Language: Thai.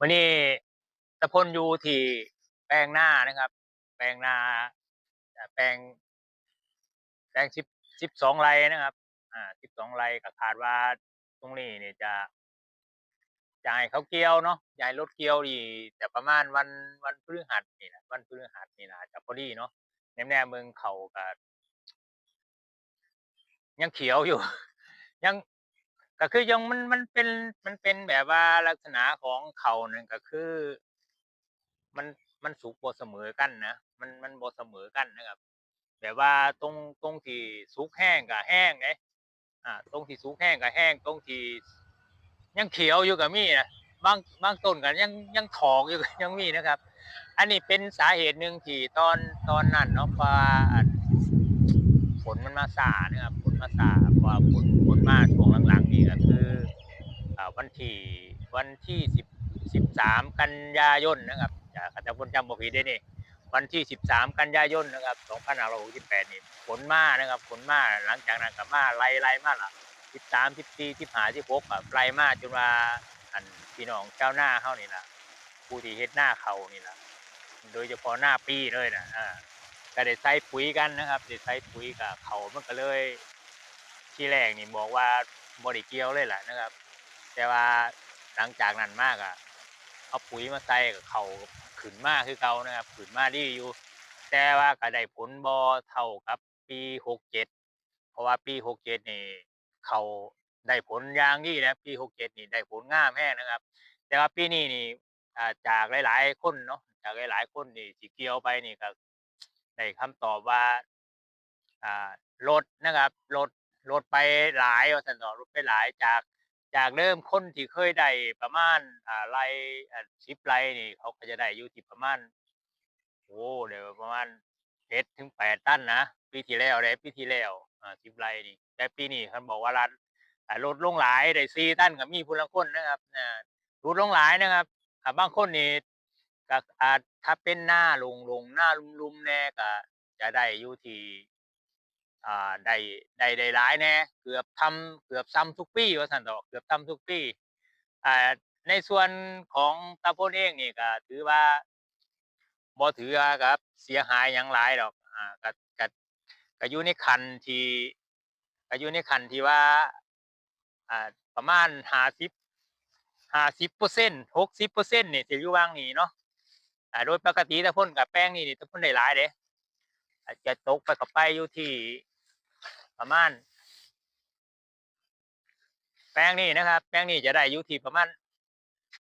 วันนี้ตะพลอยู่ที่แปลงนานะครับแปลงนาแปลง12ไร่นะครับ12ไร่ก็คาดว่าตรงนี้นี่จะให้เขาเกี่ยวเนาะจะให้รถเกี่ยวนี่จะประมาณวันพฤหัสนี่แหละวันพฤหัสนี่น่าจะพอดีเนาะแนมๆเบิ่งเขาก็ยังเขียวอยู่ ยังก็คือยังมันเป็นแบบว่าลักษณะของเขานั่นก็คือมันมันสุกบ่เสมอกันนะมันบ่เสมอกันนะครับแบบว่าตรงที่สุกแห้งก็แห้งเดะตรงที่สุกแห้งก็แห้งตรงที่ยังเขียวอยู่ก็มีนะบางต้นก็ยังถอกอยู่ก็ยังมีนะครับอันนี้เป็นสาเหตุหนึ่งที่ตอนนั้นเนาะเพราะว่าฝนมันมาช้านะครับฝนมาช้าเพราะว่าฝนมาช่วงหลังๆนี่ก็คือวันที่13กันยายนนะครับถ้าจำบ่ผิดเด้อนี่วันที่13กันยายนนะครับ2568นี่ฝนมานะครับฝนมาหลังจากนั้นก็มาไล่มาล่ะ13 14 15 16อะไล่มาจนว่าอั่นพี่น้องชาวนาเฮานี่ล่ะผู้ที่เฮ็ดนาข้าวนี่ล่ะโดยเฉพาะนาปีเลยน่ะก็ได้ใส่ปุ๋ยกันนะครับได้ใส่ปุ๋ยก็ข้าวมันก็เลยที่แรกนี่บอกว่าบ่ได้เกี่ยวเลยล่ะนะครับแต่ว่าหลังจากนั้นมาก็เอาปุ๋ยมาใส่ก็ข้าวขึ้นมาคือเก่านะครับขึ้นมาดีอยู่แต่ว่าก็ได้ผลบ่เท่ากับปี67เพราะว่าปี67นี่ข้าวได้ผลอย่างดีนะปี67นี่ได้ผลงามแรงนะครับแต่ว่าปีนี้นี่จากหลายๆคนเนาะจากหลายๆคนนี่ที่เกี่ยวไปนี่ก็ได้คำตอบว่าอ่าลดนะครับลดไปหลายว่าซั่นเนาะลดไปหลายจากเดิมคนที่เคยได้ประมาณไร่10ไร่นี่เขาก็จะได้อยู่ที่ประมาณโอ้เดี๋ยวประมาณ7-8ตันนะปีที่แล้วเดะปีที่แล้ว10ไร่นี่แต่ปีนี้เพิ่นบอกว่าลดลงหลายได้4ตันก็มีผู้ลางคนนะครับลดลงหลายนะครับบางคนนี่ก็ถ้าเป็นหน้าโล่งๆหน้าลุ่มๆแหน่ก็จะได้อยู่ที่ได้ได้หลายแหน่เกือบซ้ำทุกปีว่าซั่นเถาะเกือบซ้ำทุกปีอ่าในส่วนของตาพลเองนี่ก็ถือว่าบ่ถือว่ากับเสียหายหยังหลายดอกก็ก็อยู่ในขั้นที่ก็อยู่ในขั้นที่ว่าประมาณ50% 60%นี่สิอยู่วางนี้เนาะโดยปกติถ้าพ่นกับแป้งนี่ถ้าพ่นได้หลายเดะอาจจะตกไปก็ไปอยู่ที่ประมาณแป้งนี่นะครับแป้งนี่จะได้อยู่ที่ประมาณ